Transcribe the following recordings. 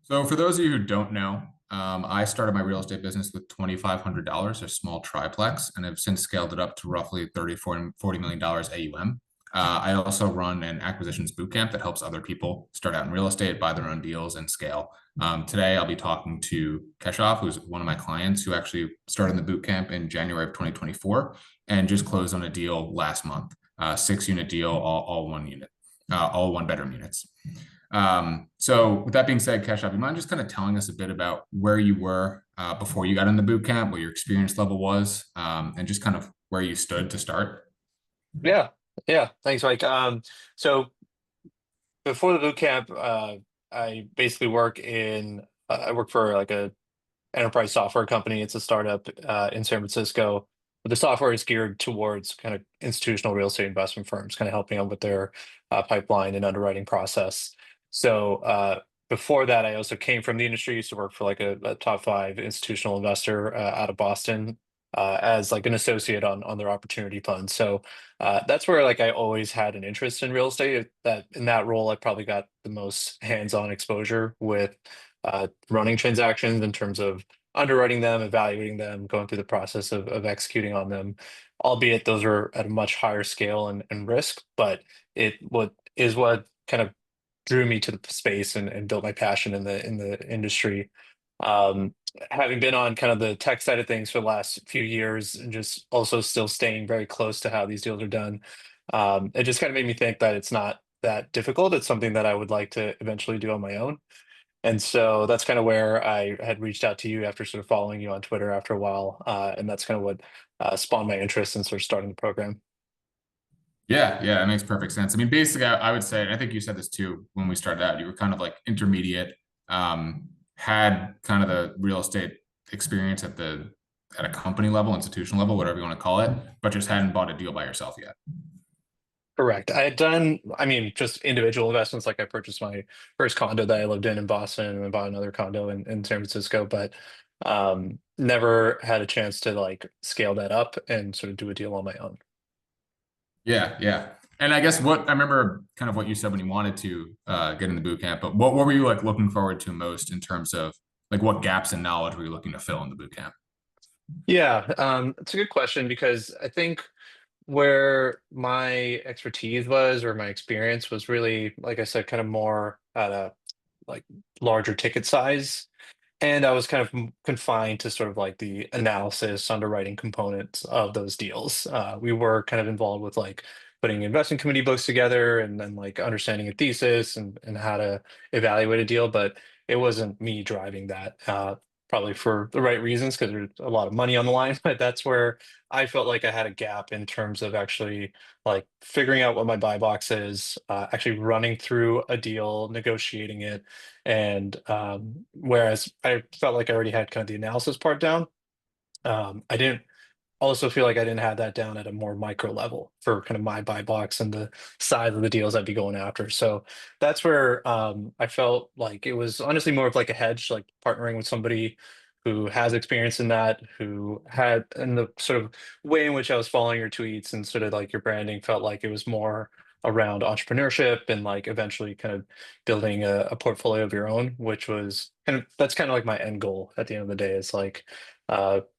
So for those of you who don't know, I started my real estate business with $2,500, a small triplex, and have since scaled it up to roughly $40 million AUM. I also run an acquisitions bootcamp that helps other people start out in real estate, buy their own deals, and scale. Today, I'll be talking to Keshav, who's one of my clients who actually started the bootcamp in January of 2024 and just closed on a deal last month, 6 unit deal, all one unit, all one bedroom units. So with that being said, Keshav, you mind just kind of telling us a bit about where you were before you got into boot camp, what your experience level was, and just kind of where you stood to start? Yeah, yeah. Thanks, Mike. So before the boot camp, I basically I work for like a enterprise software company. It's a startup in San Francisco. But the software is geared towards kind of institutional real estate investment firms, kind of helping them with their pipeline and underwriting process. So before that, I also came from the industry. Used to work for like a top five institutional investor out of Boston as like an associate on their opportunity fund. So that's where like I always had an interest in real estate. That in that role, I probably got the most hands-on exposure with running transactions in terms of underwriting them, evaluating them, going through the process of executing on them, albeit those are at a much higher scale and risk, but what kind of drew me to the space and built my passion in the industry. Um, Having been on kind of the tech side of things for the last few years and just also still staying very close to how these deals are done, it just kind of made me think that it's not that difficult. It's something that I would like to eventually do on my own. And so that's kind of where I had reached out to you after sort of following you on Twitter after a while. And that's kind of what spawned my interest in sort of starting the program. Yeah, yeah, that makes perfect sense. I mean, basically, I would say, and I think you said this too when we started out, you were kind of like intermediate, had kind of the real estate experience at a company level, institutional level, whatever you want to call it, but just hadn't bought a deal by yourself yet. Correct. I had done, I mean, just individual investments. Like I purchased my first condo that I lived in Boston and then bought another condo in San Francisco, but never had a chance to like scale that up and sort of do a deal on my own. Yeah, yeah. And I guess what I remember kind of what you said when you wanted to get in the boot camp, but what were you like looking forward to most in terms of like what gaps in knowledge were you looking to fill in the boot camp? Yeah, it's a good question because I think where my expertise was or my experience was really, like I said, kind of more at a like larger ticket size. And I was kind of confined to sort of like the analysis, underwriting components of those deals. We were kind of involved with like putting investment committee books together and then like understanding a thesis and how to evaluate a deal, but it wasn't me driving that. Probably for the right reasons because there's a lot of money on the line, but that's where I felt like I had a gap in terms of actually like figuring out what my buy box is, actually running through a deal, negotiating it, and whereas I felt like I already had kind of the analysis part down, I didn't also feel like I didn't have that down at a more micro level for kind of my buy box and the size of the deals I'd be going after. So that's where I felt like it was honestly more of like a hedge, like partnering with somebody who has experience in that, who had in the sort of way in which I was following your tweets and sort of like your branding felt like it was more around entrepreneurship and like eventually kind of building a portfolio of your own, which was kind of that's kind of like my end goal at the end of the day. It's like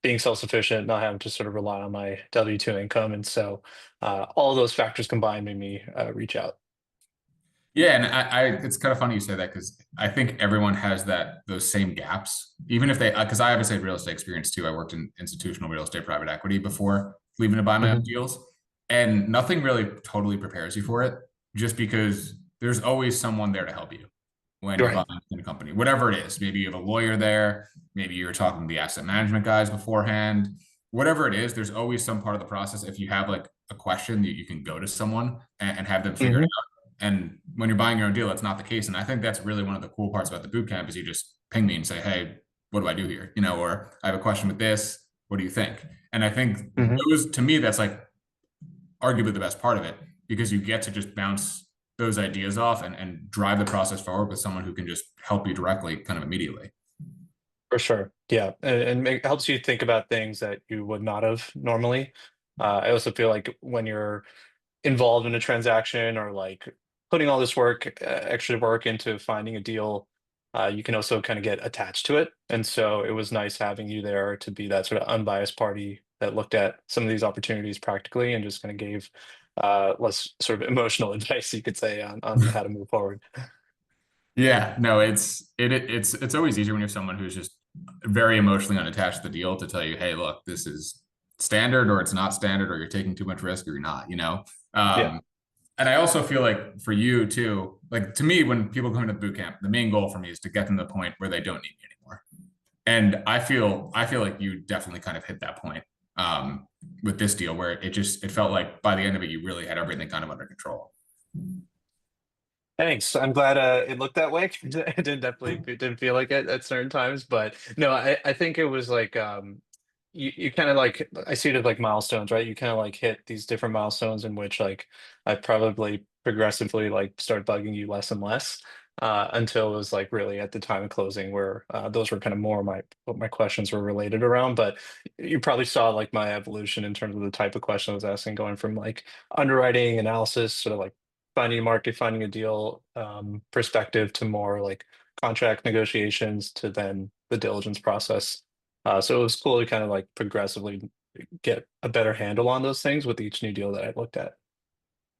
being self-sufficient, not having to sort of rely on my W-2 income. And so all of those factors combined made me reach out. Yeah, and it's kind of funny you say that because I think everyone has those same gaps, even if they, because I obviously had real estate experience too. I worked in institutional real estate private equity before leaving to buy my own Hmm. deals, and nothing really totally prepares you for it, just because there's always someone there to help you when you're buying Right. in a company, whatever it is. Maybe you have a lawyer there, maybe you're talking to the asset management guys beforehand, whatever it is. There's always some part of the process. If you have like a question that you can go to someone and have them figure it Hmm. out. And when you're buying your own deal, that's not the case. And I think that's really one of the cool parts about the boot camp is you just ping me and say, hey, what do I do here? Or I have a question with this. What do you think? And I think Hmm. those, to me, that's like arguably the best part of it because you get to just bounce those ideas off and drive the process forward with someone who can just help you directly kind of immediately. For sure. Yeah. And it helps you think about things that you would not have normally. I also feel like when you're involved in a transaction or like putting all this work, extra work into finding a deal, you can also kind of get attached to it. And so it was nice having you there to be that sort of unbiased party that looked at some of these opportunities practically and just kind of gave less sort of emotional advice, you could say, on how to move forward. Yeah, no, it's always easier when you have someone who's just very emotionally unattached to the deal to tell you, hey, look, this is standard or it's not standard, or you're taking too much risk or you're not, you know? Yeah. And I also feel like for you too, like to me, when people come into the boot camp, the main goal for me is to get them to the point where they don't need me anymore. And I feel like you definitely kind of hit that point with this deal where it felt like by the end of it, you really had everything kind of under control. Thanks. I'm glad it looked that way. It didn't feel like it at certain times, but no, I think it was like you kind of like I see it as like milestones, right? You kind of like hit these different milestones in which like I probably progressively like start bugging you less and less until it was like really at the time of closing where those were kind of more my what my questions were related around. But you probably saw like my evolution in terms of the type of question I was asking, going from like underwriting analysis, sort of like finding a market, finding a deal perspective to more like contract negotiations to then the diligence process. So it was cool to kind of like progressively get a better handle on those things with each new deal that I looked at.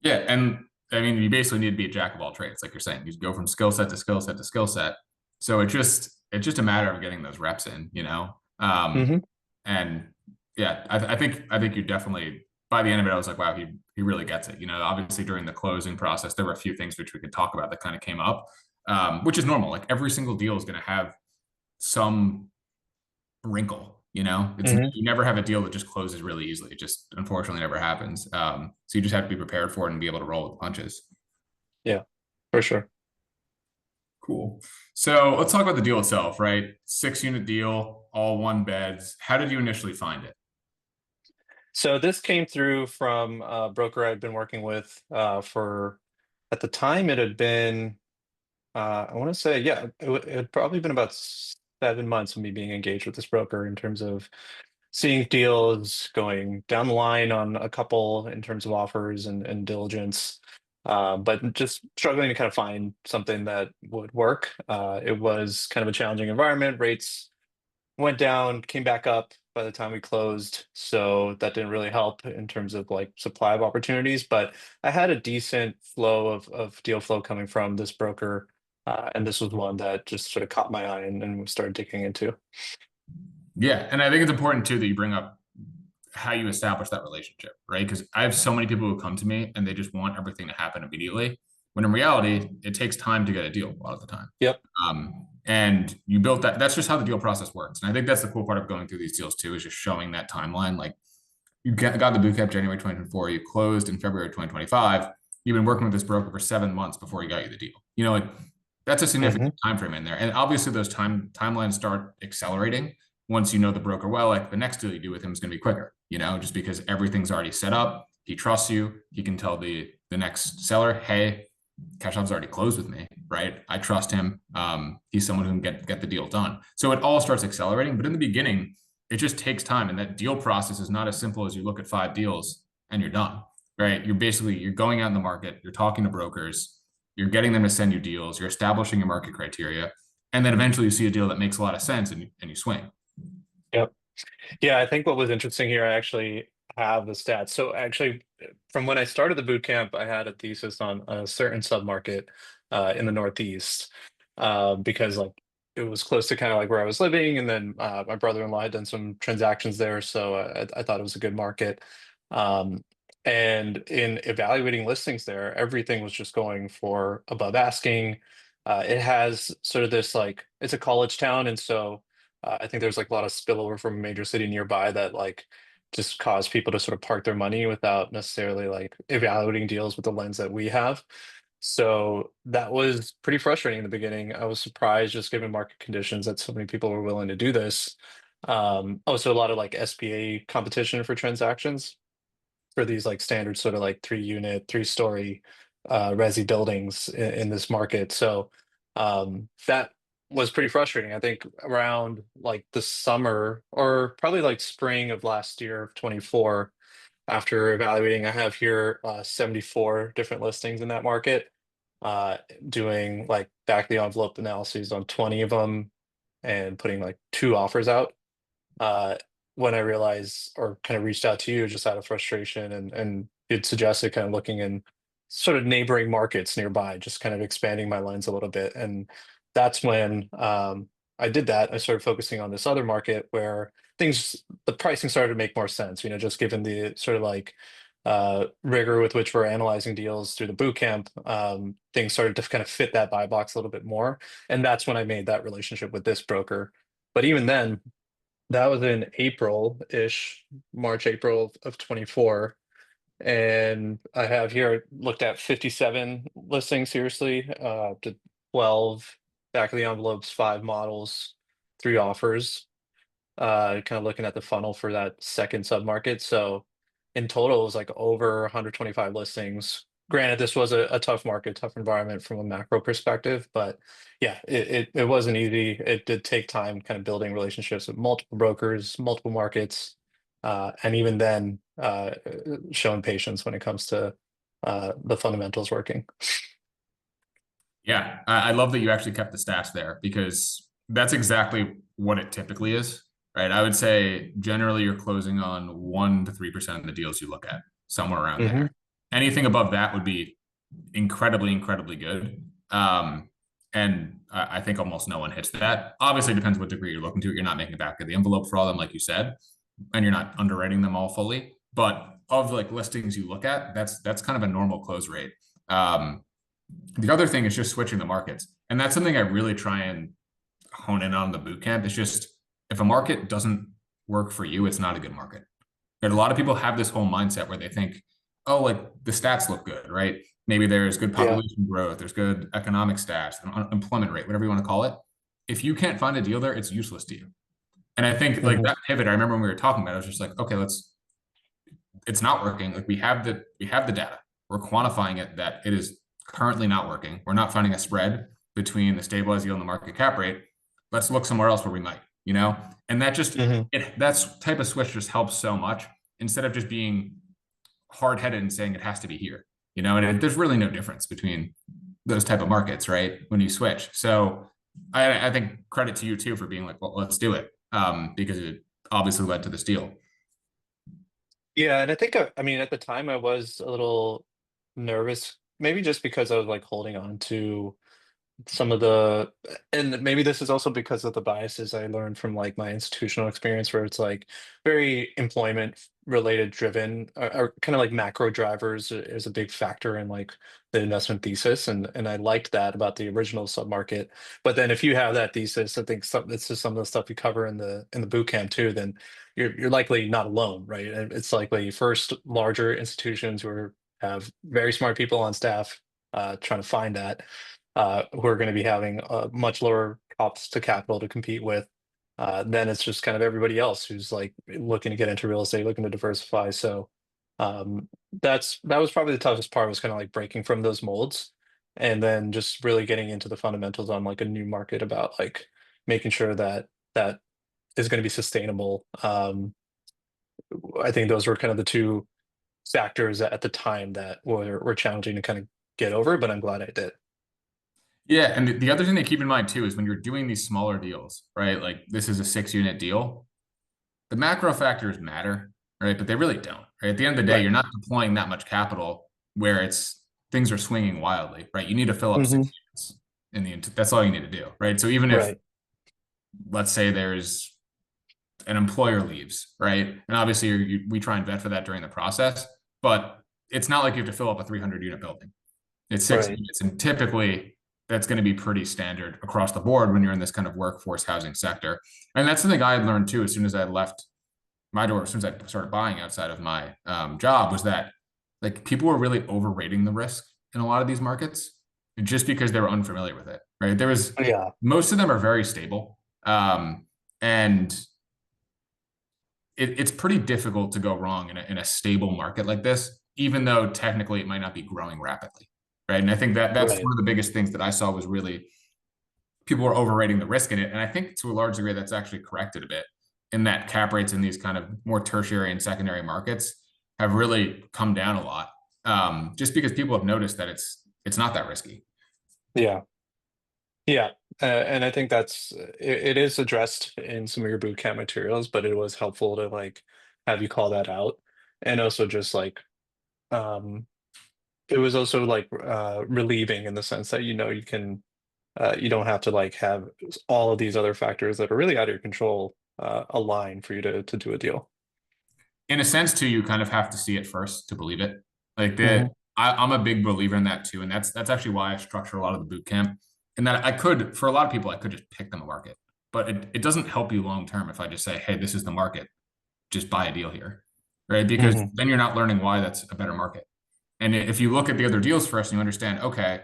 Yeah, and I mean, you basically need to be a jack of all trades, like you're saying. You go from skill set to skill set to skill set. So it's just a matter of getting those reps in, you know. Hmm. And yeah, I think you definitely by the end of it, I was like, wow, he really gets it. You know, obviously during the closing process, there were a few things which we could talk about that kind of came up, which is normal. Like every single deal is going to have some wrinkle. You know, Hmm. you never have a deal that just closes really easily. It just unfortunately never happens. So you just have to be prepared for it and be able to roll with the punches. Yeah, for sure. Cool. So let's talk about the deal itself, right? 6 unit deal, all one beds. How did you initially find it? So this came through from a broker I'd been working with for at the time it had been I want to say yeah it had probably been about 7 months of me being engaged with this broker in terms of seeing deals going down the line on a couple in terms of offers and diligence, but just struggling to kind of find something that would work. It was kind of a challenging environment. Rates went down, came back up by the time we closed, so that didn't really help in terms of like supply of opportunities. But I had a decent flow of deal flow coming from this broker, and this was one that just sort of caught my eye and we started digging into. Yeah, and I think it's important too that you bring up how you establish that relationship, right? Because I have so many people who come to me and they just want everything to happen immediately, when in reality, it takes time to get a deal a lot of the time. Yep. And you built that. That's just how the deal process works. And I think that's the cool part of going through these deals too, is just showing that timeline. Like you got the boot camp January 2024, you closed in February 2025. You've been working with this broker for 7 months before he got you the deal. You know, like that's a significant Hmm. time frame in there. And obviously those timelines start accelerating once you know the broker well. Like the next deal you do with him is going to be quicker, you know, just because everything's already set up. He trusts you. He can tell the next seller, hey, Cash App's already closed with me, right? I trust him. He's someone who can get the deal done. So it all starts accelerating. But in the beginning, it just takes time, and that deal process is not as simple as you look at 5 deals and you're done, right? You're going out in the market, you're talking to brokers, you're getting them to send you deals, you're establishing your market criteria, and then eventually you see a deal that makes a lot of sense and you swing. Yep. Yeah, I think what was interesting here, I actually have the stats. So actually, from when I started the boot camp, I had a thesis on a certain submarket in the Northeast because like it was close to kind of like where I was living, and then my brother-in-law had done some transactions there, so I thought it was a good market. Um, and in evaluating listings there, everything was just going for above asking. It has sort of this like it's a college town, and so. I think there's like a lot of spillover from a major city nearby that like just cause people to sort of park their money without necessarily like evaluating deals with the lens that we have. So that was pretty frustrating in the beginning. I was surprised just given market conditions that so many people were willing to do this. Also a lot of like SBA competition for transactions for these like standard sort of like 3 unit, 3 story resi buildings in this market. So that was pretty frustrating. I think around like the summer or probably like spring of last year of 24, after evaluating, I have here 74 different listings in that market, uh, doing like back of the envelope analyses on 20 of them and putting like two offers out. uh, when I realized or kind of reached out to you just out of frustration, and it suggested kind of looking in sort of neighboring markets nearby, just kind of expanding my lens a little bit. And that's when I did that. I started focusing on this other market where the pricing started to make more sense, just given the sort of like rigor with which we're analyzing deals through the boot camp. Things started to kind of fit that buy box a little bit more. And that's when I made that relationship with this broker. But even then, that was in April-ish, March, April of 24. And I have here looked at 57 listings seriously, to 12 back of the envelopes, 5 models, 3 offers, kind of looking at the funnel for that second submarket. So in total, it was like over 125 listings. Granted, this was a tough market, tough environment from a macro perspective, but yeah, it wasn't easy. It did take time kind of building relationships with multiple brokers, multiple markets, and even then, showing patience when it comes to the fundamentals working. Yeah, I love that you actually kept the stats there because that's exactly what it typically is, right? I would say generally you're closing on 1 to 3% of the deals you look at, somewhere around Hmm. there. Anything above that would be incredibly, incredibly good. And I think almost no one hits that. Obviously, it depends what degree you're looking to. You're not making back of the envelope for all of them, like you said, and you're not underwriting them all fully. But of like listings you look at, that's kind of a normal close rate. The other thing is just switching the markets. And that's something I really try and hone in on the boot camp. It's just if a market doesn't work for you, it's not a good market. And a lot of people have this whole mindset where they think, oh, like the stats look good, right? Maybe there's good Yeah. population growth, there's good economic stats, unemployment rate, whatever you want to call it. If you can't find a deal there, it's useless to you. And I think like Hmm. that pivot, I remember when we were talking about it, I was just like, okay, it's not working. Like we have the data. We're quantifying it that it is currently not working. We're not finding a spread between the stabilized yield and the market cap rate. Let's look somewhere else where we might. And that just Hmm. that type of switch just helps so much instead of just being hard headed and saying it has to be here. And there's really no difference between those type of markets, right? When you switch. So I think credit to you too for being like, well, let's do it. Because it obviously led to this deal. Yeah, and I think I mean at the time I was a little nervous, maybe just because I was like holding on to some of the, and maybe this is also because of the biases I learned from like my institutional experience where it's like very employment related driven, or kind of like macro drivers is a big factor in like the investment thesis, and I liked that about the original submarket. But then if you have that thesis, I think this is some of the stuff you cover in the boot camp too, then you're likely not alone, right? And it's likely first larger institutions who have very smart people on staff, trying to find that, who are going to be having much lower costs to capital to compete with. Then it's just kind of everybody else who's like looking to get into real estate, looking to diversify. So that was probably the toughest part, was kind of like breaking from those molds, and then just really getting into the fundamentals on like a new market about like making sure that that is going to be sustainable. I think those were kind of the two factors at the time that were challenging to kind of get over, but I'm glad I did. Yeah, and the other thing to keep in mind too is when you're doing these smaller deals, right? Like this is a 6 unit deal. The macro factors matter, right? But they really don't. Right? At the end of the day, Right. you're not deploying that much capital where it's things are swinging wildly, right? You need to fill up Hmm. 6 units that's all you need to do, right? So even if Right. let's say there's an employer leaves, right? And obviously we try and vet for that during the process, but it's not like you have to fill up a 300 unit building. It's six Right. units, and typically that's going to be pretty standard across the board when you're in this kind of workforce housing sector. And that's something I had learned too as soon as I left my door, as soon as I started buying outside of my job, was that like people were really overrating the risk in a lot of these markets just because they were unfamiliar with it. Right? Yeah. Most of them are very stable, and it's pretty difficult to go wrong in a stable market like this, even though technically it might not be growing rapidly, right? And I think that's Right. one of the biggest things that I saw was really people were overrating the risk in it, and I think to a large degree that's actually corrected a bit in that cap rates in these kind of more tertiary and secondary markets have really come down a lot, just because people have noticed that it's not that risky. Yeah. Yeah, and I think it is addressed in some of your bootcamp materials, but it was helpful to like have you call that out, and also just like um, it was also like relieving in the sense that you can you don't have to like have all of these other factors that are really out of your control align for you to do a deal. In a sense, too, you kind of have to see it first to believe it. Like Hmm. that, I'm a big believer in that too, and that's actually why I structure a lot of the boot camp. And that I could, for a lot of people, I could just pick them a market, but it doesn't help you long term if I just say, hey, this is the market, just buy a deal here, right? Because Hmm. then you're not learning why that's a better market. And if you look at the other deals first and you understand, okay,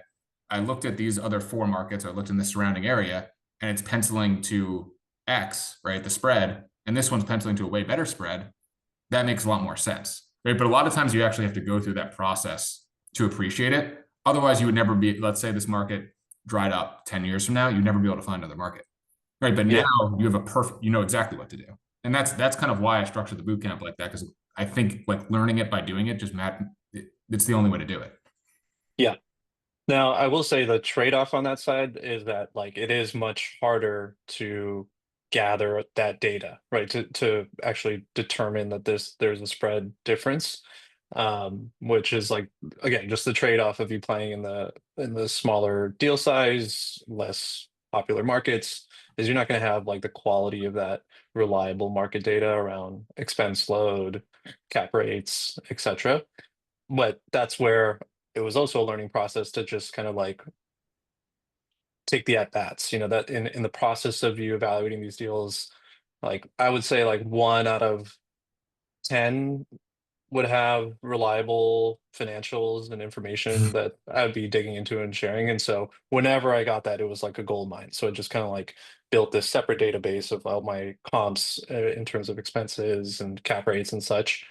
I looked at these other four markets, or I looked in the surrounding area, and it's penciling to X, right? The spread, and this one's penciling to a way better spread, that makes a lot more sense, right? But a lot of times you actually have to go through that process to appreciate it. Otherwise, you would never be, let's say this market dried up 10 years from now, you'd never be able to find another market, right? But now Yeah, you have a perfect, you know exactly what to do. And that's kind of why I structured the boot camp like that, because I think like learning it by doing it just it's the only way to do it. yeah. Now, I will say the trade-off on that side is that like it is much harder to gather that data, right? To actually determine that there's a spread difference, which is like again just the trade-off of you playing in the smaller deal size, less popular markets, is you're not going to have like the quality of that reliable market data around expense load, cap rates, etc. But that's where it was also a learning process to just kind of like take the at bats, that in the process of you evaluating these deals, like I would say like 1 out of 10 would have reliable financials and information that I'd be digging into and sharing. And so whenever I got that, it was like a gold mine. So it just kind of like built this separate database of all my comps in terms of expenses and cap rates and such.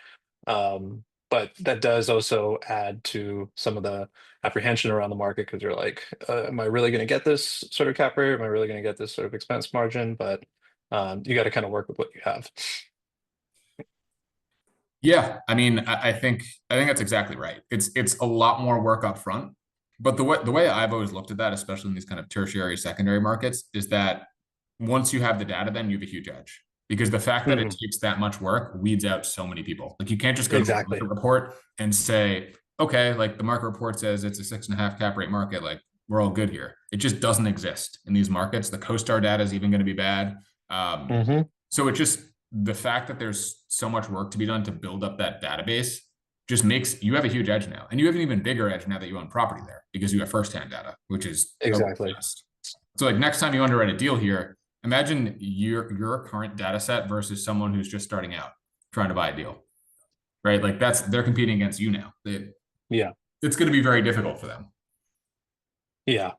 But that does also add to some of the apprehension around the market because you're like, am I really going to get this sort of cap rate? Am I really going to get this sort of expense margin? But you got to kind of work with what you have. Yeah, I mean, I think that's exactly right. It's a lot more work up front, but the way I've always looked at that, especially in these kind of tertiary, secondary markets, is that once you have the data, then you have a huge edge because the fact that it Mhm. takes that much work weeds out so many people. Like you can't just go to a market Exactly. report and say, okay, like the market report says it's a 6.5 cap rate market, like we're all good here. It just doesn't exist in these markets. The CoStar data is even going to be bad. Um, Hmm. so it just the fact that there's so much work to be done to build up that database just makes you have a huge edge now. And you have an even bigger edge now that you own property there because you have firsthand data, which is a Exactly. best. So like next time you underwrite a deal here, imagine your current data set versus someone who's just starting out trying to buy a deal, right? Like they're competing against you now. Yeah. It's going to be very difficult for them. Yeah.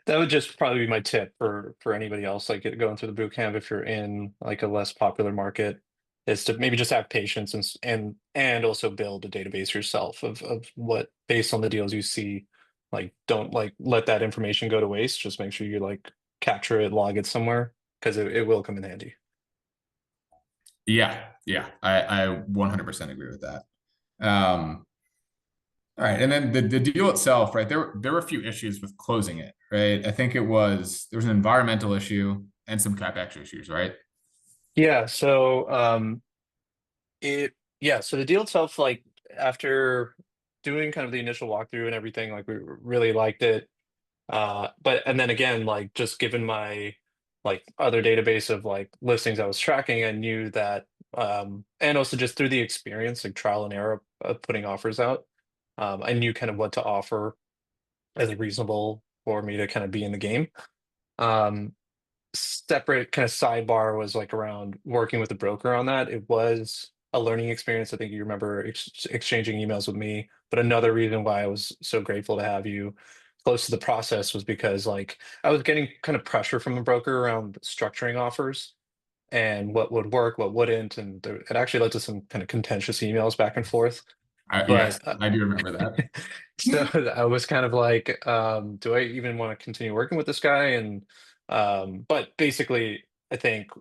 That would just probably be my tip for anybody else like going through the boot camp if you're in like a less popular market is to maybe just have patience and also build a database yourself of what based on the deals you see, like don't like let that information go to waste. Just make sure you like capture it, log it somewhere because it will come in handy. Yeah, yeah, I 100% agree with that. Um, All right, and then the deal itself, right? There were a few issues with closing it, right? I think there was an environmental issue and some capex issues, right? Yeah, so so the deal itself, like after doing kind of the initial walkthrough and everything, like we really liked it. But and then again, like just given my like other database of like listings I was tracking, I knew that and also just through the experience, like trial and error of putting offers out, I knew kind of what to offer as reasonable for me to kind of be in the game. Um, Separate kind of sidebar was like around working with the broker on that. It was a learning experience. I think you remember exchanging emails with me. But another reason why I was so grateful to have you close to the process was because like I was getting kind of pressure from the broker around structuring offers and what would work, what wouldn't, and it actually led to some kind of contentious emails back and forth. Yes, But I do remember that. so I was kind of like, do I even want to continue working with this guy? And but basically, I think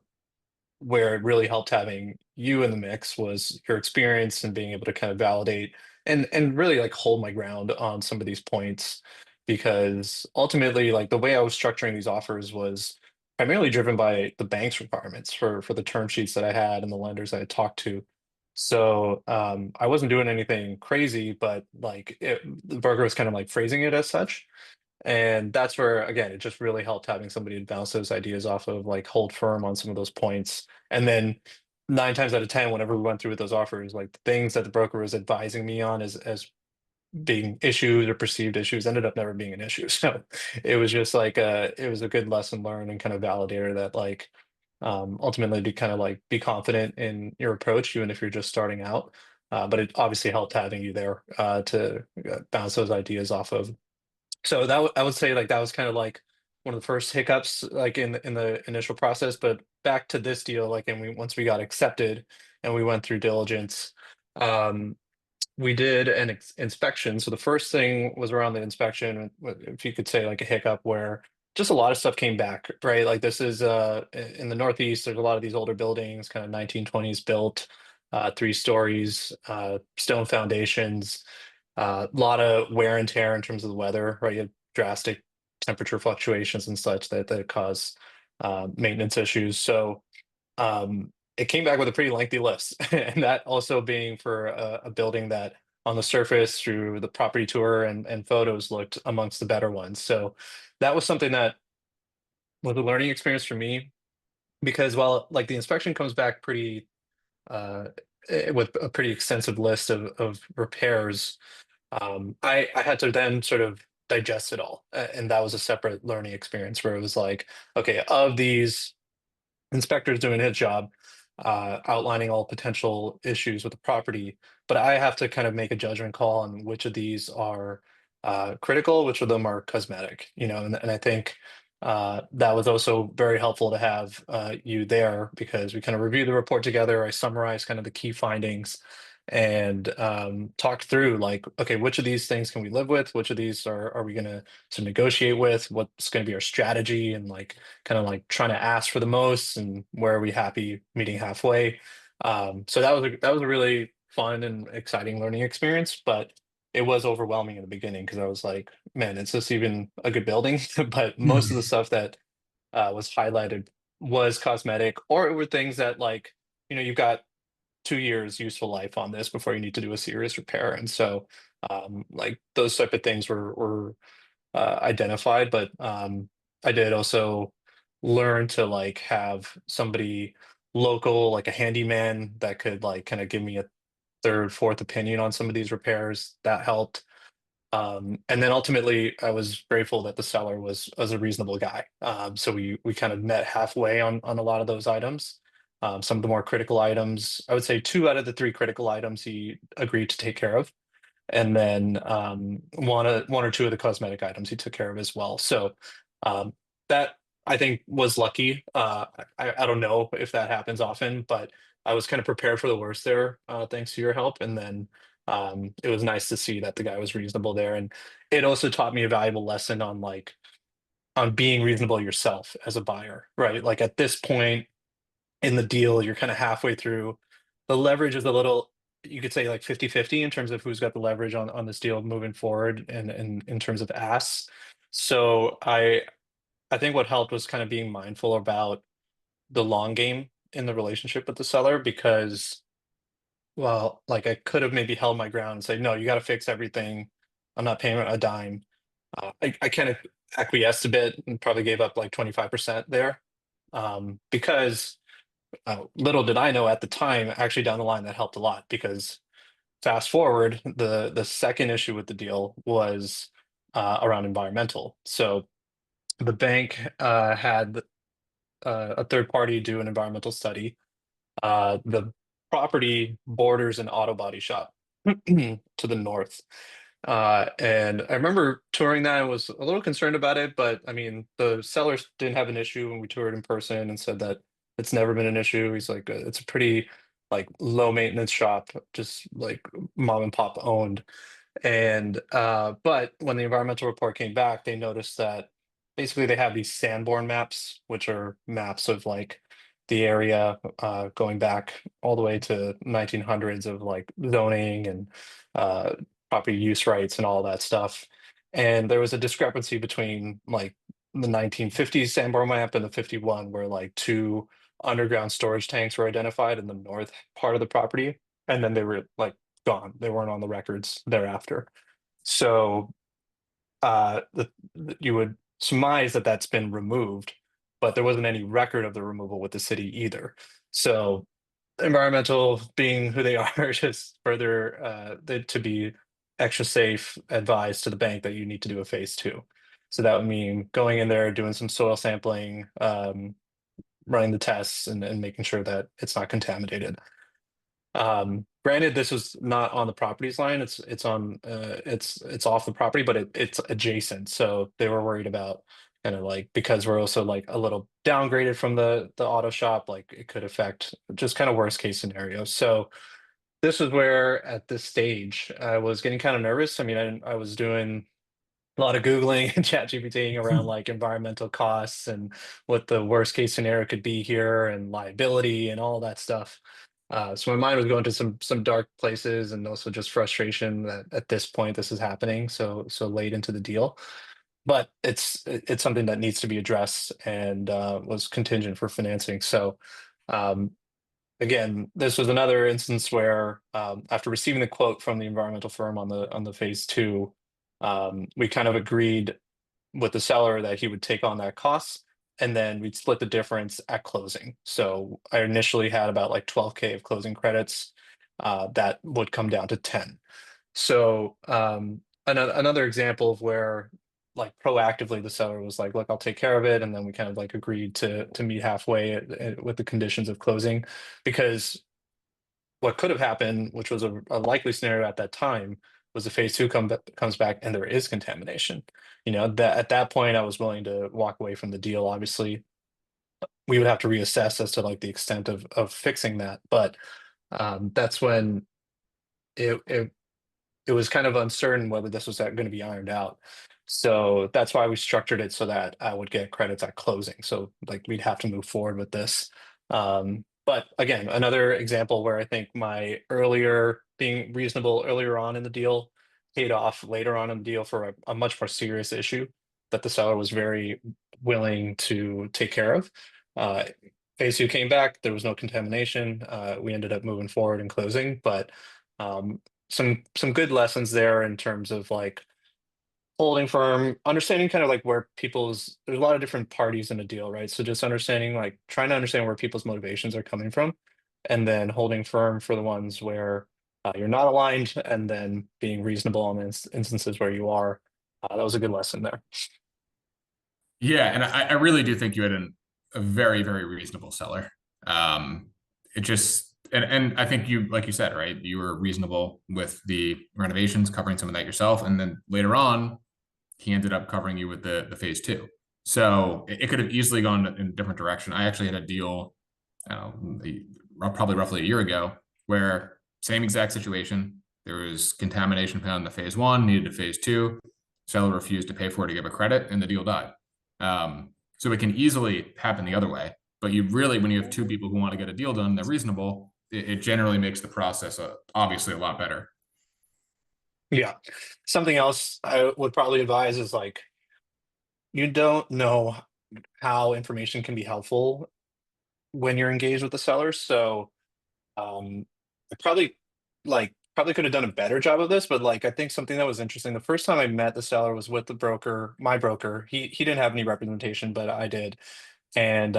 where it really helped having you in the mix was your experience and being able to kind of validate and really like hold my ground on some of these points. because ultimately, like the way I was structuring these offers was primarily driven by the bank's requirements for the term sheets that I had and the lenders I had talked to. So I wasn't doing anything crazy, but the broker was kind of like phrasing it as such. And that's where, again, it just really helped having somebody to bounce those ideas off of, like hold firm on some of those points. And then 9 times out of 10, whenever we went through with those offers, like the things that the broker was advising me on as being issues or perceived issues ended up never being an issue. So it was just like it was a good lesson learned and kind of validator that ultimately to kind of like be confident in your approach, even if you're just starting out. But it obviously helped having you there to bounce those ideas off of. So I would say like that was kind of like one of the first hiccups like in the initial process. But back to this deal, like and we once we got accepted and we went through diligence, um, we did an inspection. So the first thing was around the inspection, if you could say like a hiccup where just a lot of stuff came back, right? Like this is in the Northeast, there's a lot of these older buildings, kind of 1920s built, 3 stories, stone foundations, a lot of wear and tear in terms of the weather, right? You have drastic temperature fluctuations and such that cause maintenance issues. So it came back with a pretty lengthy list, and that also being for a building that on the surface through the property tour and photos looked amongst the better ones. So that was something that was a learning experience for me because while like the inspection comes back pretty uh, with a pretty extensive list of repairs, I had to then sort of digest it all, and that was a separate learning experience where it was like, okay, of these inspector's doing his job, outlining all potential issues with the property, but I have to kind of make a judgment call on which of these are critical, which of them are cosmetic, and I think that was also very helpful to have you there because we kind of reviewed the report together. I summarized kind of the key findings and talked through like, okay, which of these things can we live with? Which of these are we going to negotiate with? What's going to be our strategy? And like kind of like trying to ask for the most and where are we happy meeting halfway. So that was a really fun and exciting learning experience, but it was overwhelming in the beginning because I was like, man, is this even a good building? But most of the stuff that was highlighted was cosmetic, or it were things that like, you've got 2 years useful life on this before you need to do a serious repair. And so like those type of things were identified, but I did also learn to like have somebody local, like a handyman that could like kind of give me a third, fourth opinion on some of these repairs. That helped. And then ultimately, I was grateful that the seller was a reasonable guy. So we kind of met halfway on a lot of those items. Some of the more critical items, I would say 2 out of the 3 critical items he agreed to take care of, and then one or two of the cosmetic items he took care of as well. So that I think was lucky. I don't know if that happens often, but I was kind of prepared for the worst there, thanks to your help. And then it was nice to see that the guy was reasonable there, and it also taught me a valuable lesson on like on being reasonable yourself as a buyer, right? Like at this point in the deal, you're kind of halfway through. The leverage is a little, you could say like 50-50 in terms of who's got the leverage on this deal moving forward and in terms of ass. So I think what helped was kind of being mindful about the long game in the relationship with the seller because, well, like I could have maybe held my ground and say, no, you got to fix everything. I'm not paying a dime. I kind of acquiesced a bit and probably gave up like 25% there because little did I know at the time, actually down the line, that helped a lot because fast forward, the second issue with the deal was around environmental. So the bank had a third party do an environmental study. The property borders an auto body shop to the north. And I remember touring that and was a little concerned about it, but I mean, the sellers didn't have an issue when we toured in person and said that it's never been an issue. He's like, it's a pretty like low maintenance shop, just like mom and pop owned. And but when the environmental report came back, they noticed that basically they have these Sanborn maps, which are maps of like the area going back all the way to 1900s of like zoning and uh, property use rights and all that stuff. And there was a discrepancy between like the 1950s Sanborn map and the 51, where like two underground storage tanks were identified in the north part of the property, and then they were like gone. They weren't on the records thereafter. So you would surmise that that's been removed, but there wasn't any record of the removal with the city either. So environmental being who they are, just further to be extra safe, advised to the bank that you need to do a phase two. So that would mean going in there, doing some soil sampling, running the tests, and making sure that it's not contaminated. Granted, this was not on the properties line. It's on it's off the property, but it's adjacent. So they were worried about kind of like, because we're also like a little downgraded from the auto shop, like it could affect just kind of worst case scenario. So this is where at this stage I was getting kind of nervous. I mean, I was doing a lot of Googling and chat GPTing around like environmental costs and what the worst case scenario could be here and liability and all that stuff. So my mind was going to some dark places, and also just frustration that at this point this is happening so late into the deal. But it's something that needs to be addressed, and was contingent for financing. So um, again, this was another instance where, after receiving the quote from the environmental firm on the phase two, we kind of agreed with the seller that he would take on that cost, and then we'd split the difference at closing. So I initially had about like 12K of closing credits, that would come down to 10. So another example of where like proactively the seller was like, look, I'll take care of it. And then we kind of like agreed to meet halfway with the conditions of closing, because what could have happened, which was a likely scenario at that time, was the phase two comes back and there is contamination. That at that point I was willing to walk away from the deal. Obviously, we would have to reassess as to like the extent of fixing that. But that's when it it was kind of uncertain whether this was going to be ironed out. So that's why we structured it so that I would get credits at closing. So like we'd have to move forward with this. But again, another example where I think my earlier being reasonable earlier on in the deal paid off later on in the deal for a much more serious issue that the seller was very willing to take care of. Uh, Phase two came back, there was no contamination. We ended up moving forward and closing, but um, some good lessons there in terms of like holding firm, understanding kind of like where there's a lot of different parties in a deal, right? So just understanding, like trying to understand where people's motivations are coming from, and then holding firm for the ones where you're not aligned, and then being reasonable on the instances where you are. That was a good lesson there. Yeah, and I really do think you had a very, very reasonable seller. It just and I think you, like you said, right, you were reasonable with the renovations, covering some of that yourself, and then later on, he ended up covering you with the phase two. So it could have easily gone in a different direction. I actually had a deal, I don't know, probably roughly a year ago, where same exact situation. There was contamination found in the phase one, needed a phase two. Seller refused to pay for it to give a credit, and the deal died. So it can easily happen the other way. But you really, when you have two people who want to get a deal done, they're reasonable. It generally makes the process obviously a lot better. Yeah. Something else I would probably advise is like, you don't know how information can be helpful when you're engaged with the seller. So I probably could have done a better job of this, but like I think something that was interesting. The first time I met the seller was with the broker, my broker. He didn't have any representation, but I did. And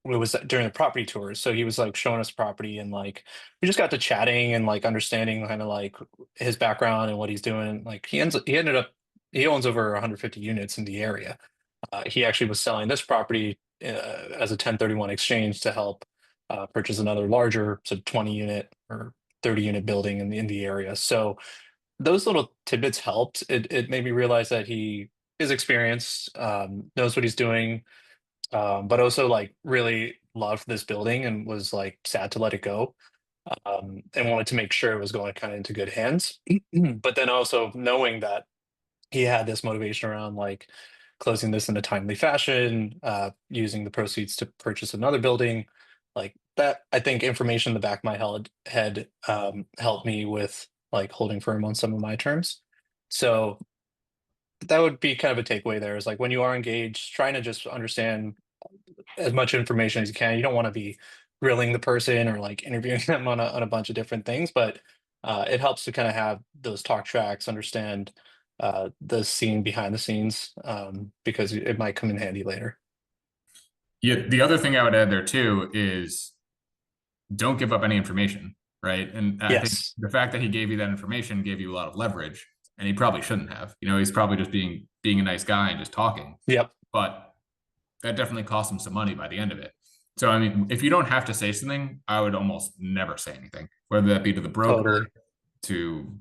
it was during the property tours. So he was like showing us property, and like we just got to chatting and like understanding kind of like his background and what he's doing. Like he ended up he owns over 150 units in the area. He actually was selling this property as a 1031 exchange to help purchase another larger, so 20 unit or 30 unit building in the area. So those little tidbits helped. It made me realize that he is experienced, knows what he's doing, but also like really loved this building and was like sad to let it go, and wanted to make sure it was going kind of into good hands. But then also knowing that he had this motivation around like closing this in a timely fashion, using the proceeds to purchase another building, like that. I think information in the back of my head helped me with like holding firm on some of my terms. So that would be kind of a takeaway there is like when you are engaged, trying to just understand as much information as you can. You don't want to be grilling the person or like interviewing them on a bunch of different things, but it helps to kind of have those talk tracks, understand the scene behind the scenes, because it might come in handy later. Yeah, the other thing I would add there too is don't give up any information, right? And I think Yes. the fact that he gave you that information gave you a lot of leverage, and he probably shouldn't have. You know, he's probably just being a nice guy and just talking. Yep. But that definitely cost him some money by the end of it. So I mean, if you don't have to say something, I would almost never say anything, whether that be to the broker, Totally. to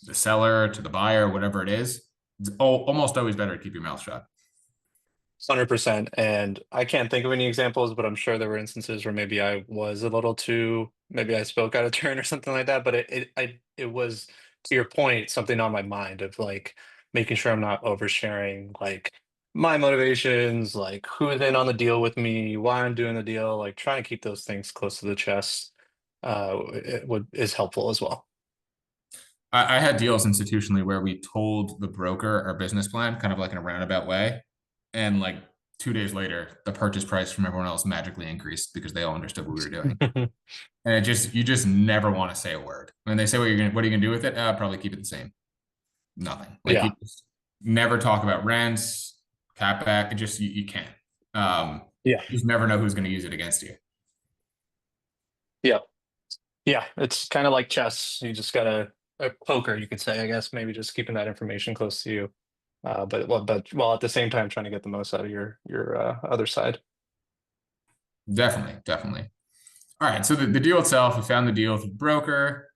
the seller, to the buyer, whatever it is. It's almost always better to keep your mouth shut. 100%. And I can't think of any examples, but I'm sure there were instances where maybe I was a little too, maybe I spoke out of turn or something like that. But it was, to your point, something on my mind of like making sure I'm not oversharing like my motivations, like who's in on the deal with me, why I'm doing the deal, like trying to keep those things close to the chest, is helpful as well. I had deals institutionally where we told the broker our business plan, kind of like in a roundabout way, and like 2 days later, the purchase price from everyone else magically increased because they all understood what we were doing. And it just you just never want to say a word. When they say what are you gonna do with it? Probably keep it the same. Nothing. Like you Yeah. just never talk about rents, CapEx. It just you can't. Yeah. You just never know who's going to use it against you. Yeah. Yeah, it's kind of like chess. You just gotta poker, you could say, I guess, maybe just keeping that information close to you. But while at the same time trying to get the most out of your other side. Definitely, definitely. All right. So the deal itself, we found the deal with the broker.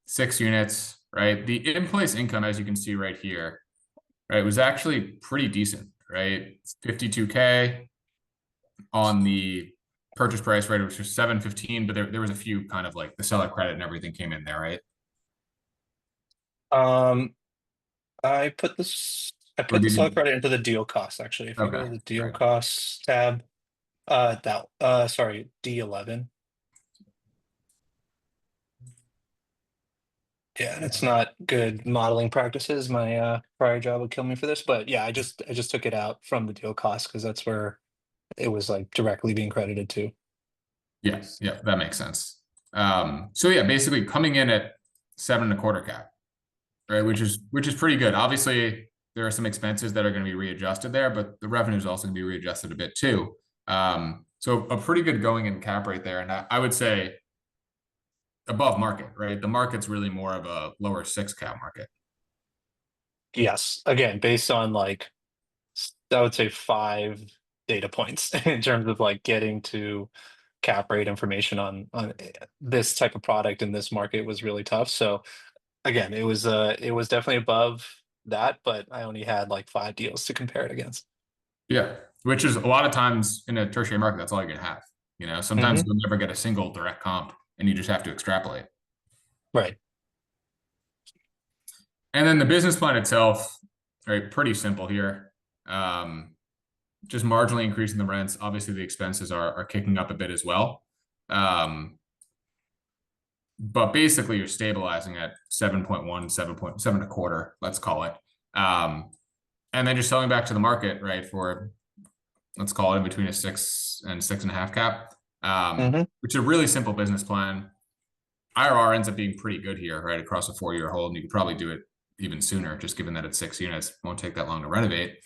6 units, right? The in-place income, as you can see right here, right, was actually pretty decent, right? 52K on the purchase price, right? It was just 715, but there was a few kind of like the seller credit and everything came in there, right? Um, I Or put the did seller you? credit into the deal cost actually. If you go Okay, to the deal right. costs tab, sorry, D11. Yeah, and it's not good modeling practices. My prior job would kill me for this, but yeah, I just took it out from the deal cost because that's where it was like directly being credited to. Yeah, yeah, that makes sense. So yeah, basically coming in at 7.25 cap, right? Which is pretty good. Obviously, there are some expenses that are going to be readjusted there, but the revenue is also going to be readjusted a bit too. So a pretty good going in cap rate there, and I would say above market, right? The market's really more of a lower six cap market. Yes, again, based on like I would say five data points in terms of like getting to cap rate information on this type of product in this market was really tough. So again, it was definitely above that, but I only had like five deals to compare it against. Yeah, which is a lot of times in a tertiary market, that's all you're gonna have. You know, sometimes Hmm. you'll never get a single direct comp, and you just have to extrapolate. Right. And then the business plan itself, right, pretty simple here. Um, just marginally increasing the rents. Obviously, the expenses are kicking up a bit as well. But basically, you're stabilizing at 7.1, 7.7 a quarter, let's call it. And then just selling back to the market, right, for let's call it in between a 6 and 6.5 cap, Hmm. which is a really simple business plan. IRR ends up being pretty good here, right, across a 4-year hold, and you could probably do it even sooner, just given that it's 6 units, won't take that long to renovate.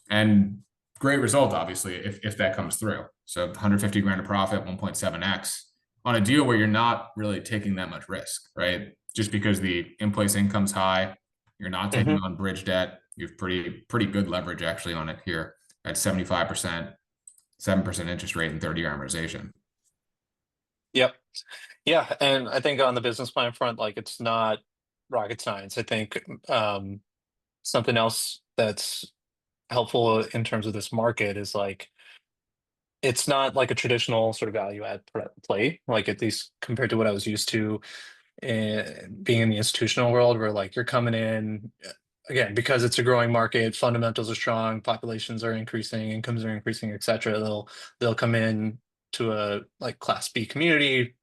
And great result, obviously, if that comes through. So 150 grand of profit, 1.7x on a deal where you're not really taking that much risk, right? Just because the in-place income's high, you're not taking Hmm. on bridge debt. You have pretty good leverage actually on it here at 75%, 7% interest rate, and 30-year amortization. Yep. Yeah, and I think on the business plan front, like it's not rocket science. I think something else that's helpful in terms of this market is like it's not like a traditional sort of value add play, like at least compared to what I was used to being in the institutional world, where like you're coming in again because it's a growing market, fundamentals are strong, populations are increasing, incomes are increasing, etc. They'll come in to a like Class B community,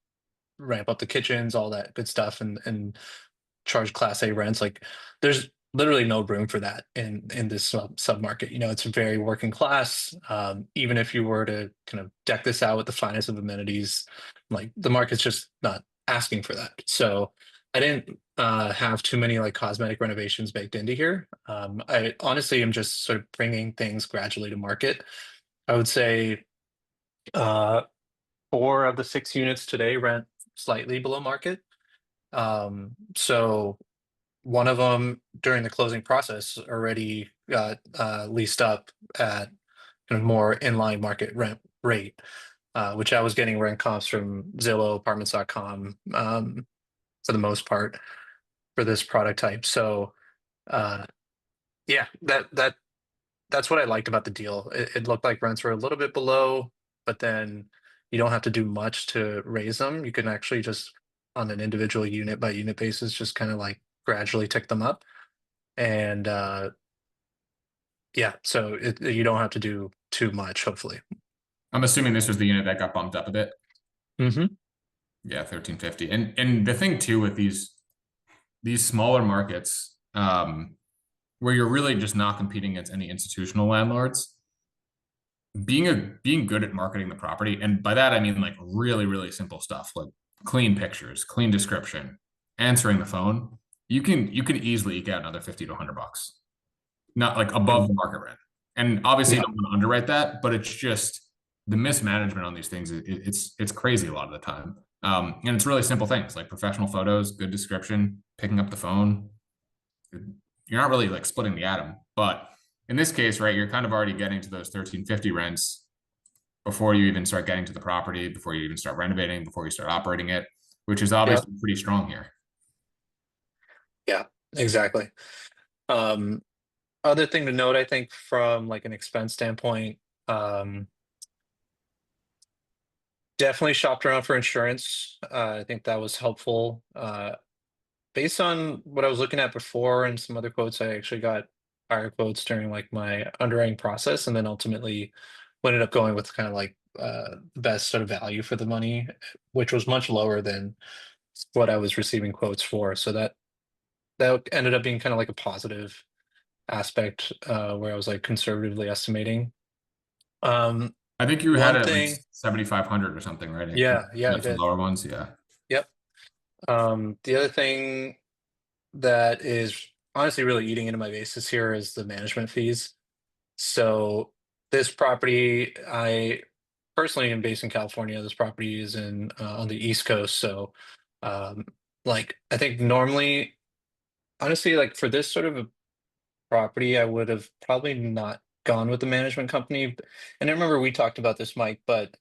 ramp up the kitchens, all that good stuff, and charge Class A rents. Like there's literally no room for that in this sub market. It's very working class. Even if you were to kind of deck this out with the finest of amenities, like the market's just not asking for that. So I didn't have too many like cosmetic renovations baked into here. I honestly am just sort of bringing things gradually to market. I would say uh, 4 of the 6 units today rent slightly below market. So one of them during the closing process already got leased up at kind of more inline market rent rate, which I was getting rent comps from Zillow, Apartments.com, for the most part for this product type. So uh, yeah, that's what I liked about the deal. It looked like rents were a little bit below, but then you don't have to do much to raise them. You can actually just on an individual unit by unit basis, just kind of like gradually tick them up. And yeah, so you don't have to do too much, hopefully. I'm assuming this was the unit that got bumped up a bit. Hmm. Yeah, 1350. And the thing too with these smaller markets, where you're really just not competing against any institutional landlords, being good at marketing the property, and by that I mean like really, really simple stuff like clean pictures, clean description, answering the phone, you can easily eke out another 50 to 100 bucks, not like above the market rent. And obviously you Yeah, don't want to underwrite that, but it's just the mismanagement on these things. It's crazy a lot of the time. And it's really simple things like professional photos, good description, picking up the phone. You're not really like splitting the atom, but in this case, right, you're kind of already getting to those 1350 rents before you even start getting to the property, before you even start renovating, before you start operating it, which is yeah, obviously pretty strong here. yeah, exactly. Um, Other thing to note, I think, from like an expense standpoint, um, definitely shopped around for insurance. I think that was helpful. Based on what I was looking at before and some other quotes, I actually got higher quotes during like my underwriting process, and then ultimately ended up going with kind of like the best sort of value for the money, which was much lower than what I was receiving quotes for. So that ended up being kind of like a positive aspect, where I was like conservatively estimating. Um, I think you had One it at like thing, 7,500 or something, right? And yeah, yeah, I got some did. lower ones. Yeah. Yep. The other thing that is honestly really eating into my basis here is the management fees. So this property, I personally am based in California. This property is in on the East Coast. So um, like I think normally, honestly, like for this sort of a property, I would have probably not gone with the management company. And I remember we talked about this, Mike, but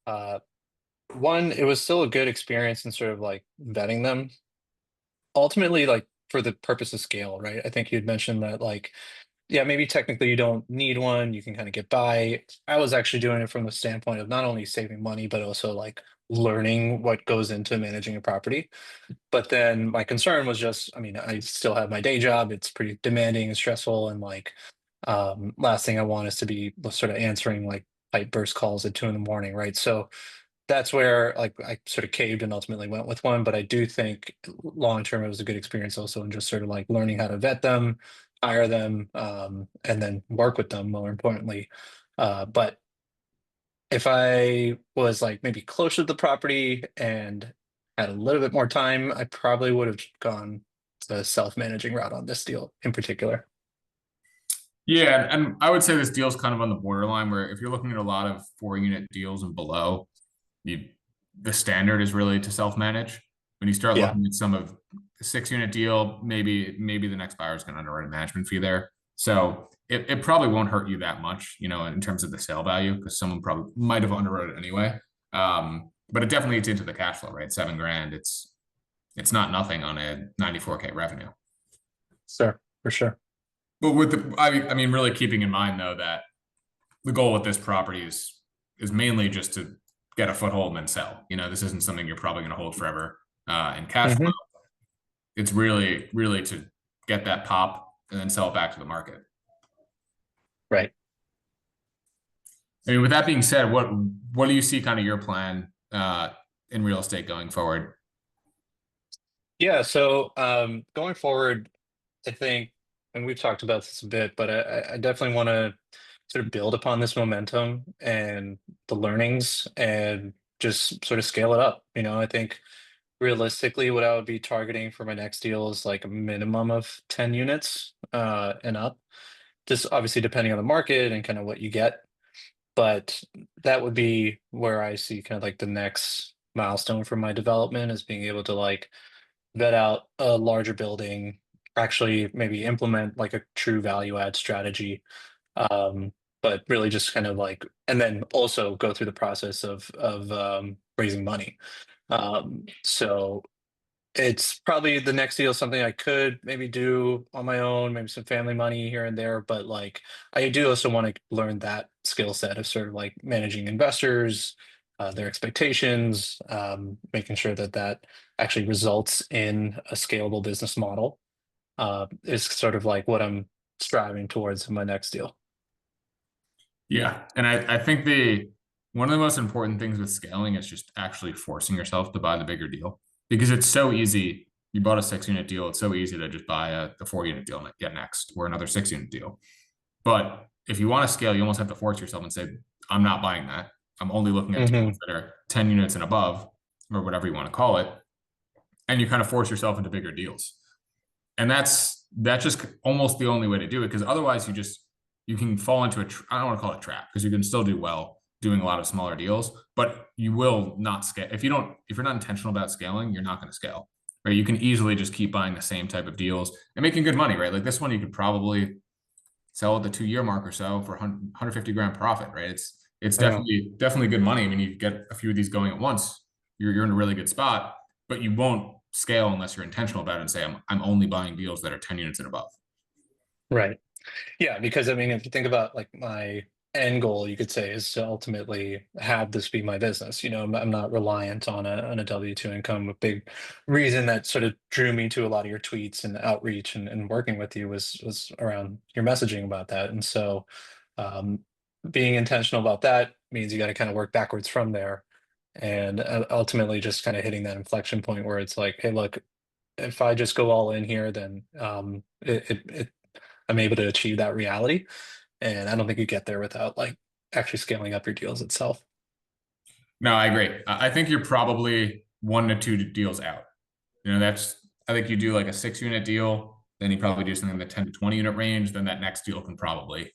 uh, one, it was still a good experience in sort of like vetting them. Ultimately, like for the purpose of scale, right? I think you'd mentioned that like, yeah, maybe technically you don't need one, you can kind of get by. I was actually doing it from the standpoint of not only saving money, but also like learning what goes into managing a property. But then my concern was just, I mean, I still have my day job. It's pretty demanding and stressful. And like, last thing I want is to be sort of answering like pipe burst calls at 2 in the morning, right? So that's where like I sort of caved and ultimately went with one. But I do think long term it was a good experience also in just sort of like learning how to vet them, hire them, and then work with them more importantly. But if I was like maybe closer to the property and had a little bit more time, I probably would have gone the self-managing route on this deal in particular. Yeah, and I would say this deal's kind of on the borderline where if you're looking at a lot of 4 unit deals and below, you the standard is really to self-manage. When you start Yeah, looking at some of the 6 unit deal, maybe the next buyer is going to underwrite a management fee there. So it probably won't hurt you that much, in terms of the sale value, because someone probably might have underwrote it anyway. But it definitely eats into the cash flow, right? 7 grand, it's not nothing on a 94K revenue. sure, for sure. But I mean, really keeping in mind though that the goal with this property is mainly just to get a foothold and then sell. This isn't something you're probably going to hold forever in cash flow. Hmm. It's really to get that pop and then sell it back to the market. Right. I mean, with that being said, what do you see kind of your plan in real estate going forward? Yeah. So going forward, I think. and we've talked about this a bit, but I definitely want to sort of build upon this momentum and the learnings and just sort of scale it up. I think realistically, what I would be targeting for my next deal is like a minimum of 10 units and up. Just obviously depending on the market and kind of what you get. But that would be where I see kind of like the next milestone for my development is being able to like vet out a larger building, actually maybe implement like a true value add strategy. Um, but really just kind of like, and then also go through the process of raising money. So it's probably the next deal, something I could maybe do on my own, maybe some family money here and there. But like, I do also want to learn that skill set of sort of like managing investors, their expectations, making sure that that actually results in a scalable business model, is sort of like what I'm striving towards in my next deal. Yeah. And I think one of the most important things with scaling is just actually forcing yourself to buy the bigger deal because it's so easy. You bought a 6 unit deal. It's so easy to just buy a 4 unit deal and get next or another 6 unit deal. But if you want to scale, you almost have to force yourself and say, I'm not buying that. I'm only looking at Hmm. deals that are 10 units and above or whatever you want to call it. And you kind of force yourself into bigger deals. And that's just almost the only way to do it because otherwise you can fall into I don't want to call it a trap because you can still do well doing a lot of smaller deals, but you will not scale if you're not intentional about scaling, you're not going to scale. Right? You can easily just keep buying the same type of deals and making good money, right? Like this one, you could probably sell at the 2 year mark or so for 150 grand profit, right? It's Yeah. definitely good money. I mean, you get a few of these going at once, you're in a really good spot, but you won't scale unless you're intentional about it and say, I'm only buying deals that are 10 units and above. Right. Yeah, because I mean, if you think about like my end goal, you could say is to ultimately have this be my business. I'm not reliant on a W-2 income. A big reason that sort of drew me to a lot of your tweets and outreach and working with you was around your messaging about that. And so um, being intentional about that means you got to kind of work backwards from there. And ultimately just kind of hitting that inflection point where it's like, hey, look, if I just go all in here, then I'm able to achieve that reality. And I don't think you get there without like actually scaling up your deals itself. No, I agree. I think you're probably 1 to 2 deals out. I think you do like a 6 unit deal, then you probably do something in the 10 to 20 unit range. Then that next deal can probably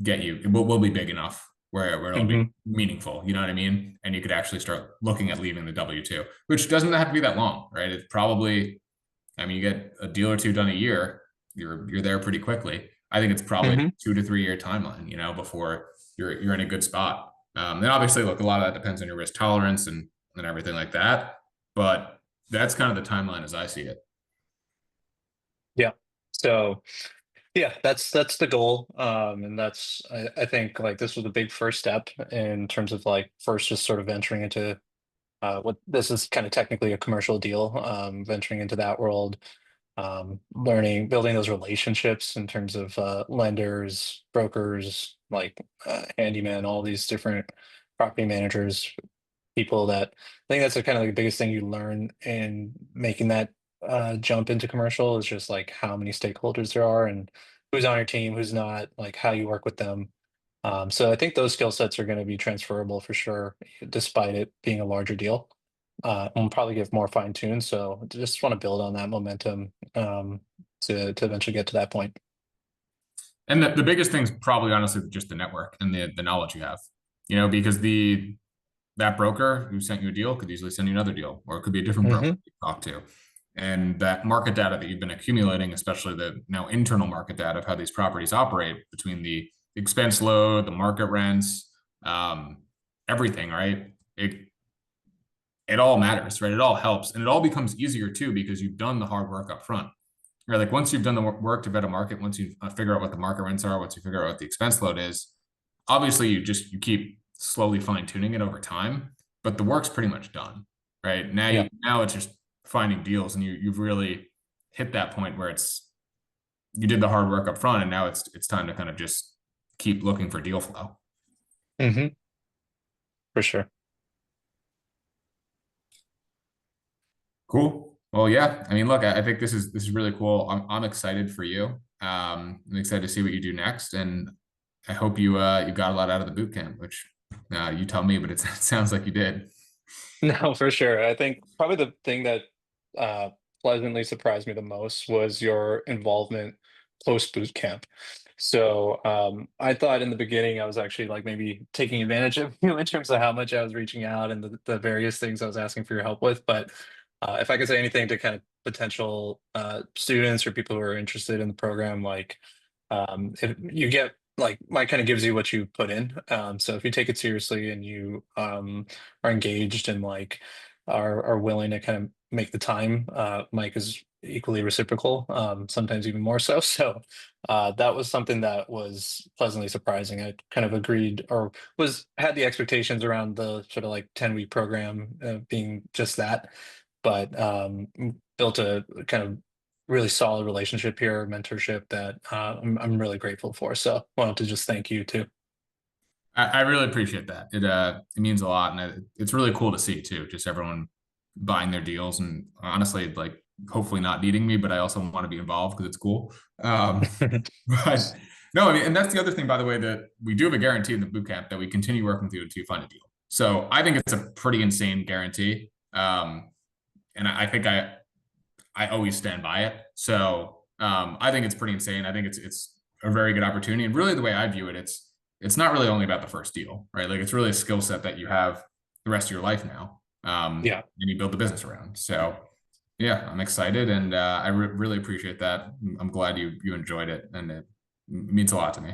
get you, will be big enough where it'll be Hmm. meaningful. You know what I mean? And you could actually start looking at leaving the W-2, which doesn't have to be that long, right? It's probably, I mean, you get a deal or two done a year, you're there pretty quickly. I think it's probably Hmm. 2 to 3 year timeline, before you're in a good spot. Then obviously, look, a lot of that depends on your risk tolerance and everything like that. But that's kind of the timeline as I see it. Yeah. So yeah, that's the goal. And that's I think like this was a big first step in terms of like first just sort of venturing into what this is kind of technically a commercial deal, venturing into that world, learning, building those relationships in terms of lenders, brokers, like handyman, all these different property managers, people that I think that's the kind of the biggest thing you learn in making that jump into commercial is just like how many stakeholders there are and who's on your team, who's not, like how you work with them. So I think those skill sets are going to be transferable for sure, despite it being a larger deal. And we'll probably get more fine tuned. So just want to build on that momentum to eventually get to that point. And the biggest thing's probably honestly just the network and the knowledge you have, because that broker who sent you a deal could easily send you another deal, or it could be a different broker Hmm. you talk to. And that market data that you've been accumulating, especially the now internal market data of how these properties operate between the expense load, the market rents, um, everything, right? It all matters, right? It all helps. And it all becomes easier too because you've done the hard work up front. Right? Like once you've done the work to vet a market, once you figure out what the market rents are, once you figure out what the expense load is, obviously you keep slowly fine tuning it over time, but the work's pretty much done, right? Yeah. Now it's just finding deals, and you've really hit that point where you did the hard work up front, and now it's time to kind of just keep looking for deal flow. Hmm. For sure. Cool. Well, yeah. I mean, look, I think this is really cool. I'm excited for you. I'm excited to see what you do next, and I hope you got a lot out of the boot camp, which you tell me, but it sounds like you did. No, for sure. I think probably the thing that uh, pleasantly surprised me the most was your involvement post boot camp. So I thought in the beginning I was actually like maybe taking advantage of you in terms of how much I was reaching out and the various things I was asking for your help with. But if I could say anything to kind of potential students or people who are interested in the program, like if you get like Mike kind of gives you what you put in. So if you take it seriously and you are engaged and like are willing to kind of make the time, Mike is equally reciprocal, sometimes even more so. So that was something that was pleasantly surprising. I kind of agreed or was had the expectations around the sort of like 10-week program being just that, but built a kind of really solid relationship here, mentorship that I'm really grateful for. So wanted to just thank you too. I really appreciate that. It means a lot, and it's really cool to see too. Just everyone buying their deals, and honestly, like hopefully not needing me, but I also want to be involved because it's cool. But no, I mean, and that's the other thing, by the way, that we do have a guarantee in the boot camp that we continue working with you until you find a deal. So I think it's a pretty insane guarantee, and I think I always stand by it. So I think it's pretty insane. I think it's a very good opportunity, and really the way I view it, it's not really only about the first deal, right? Like it's really a skill set that you have the rest of your life now, Yeah. and you build the business around. So yeah, I'm excited, and really appreciate that. I'm glad you enjoyed it, and it means a lot to me.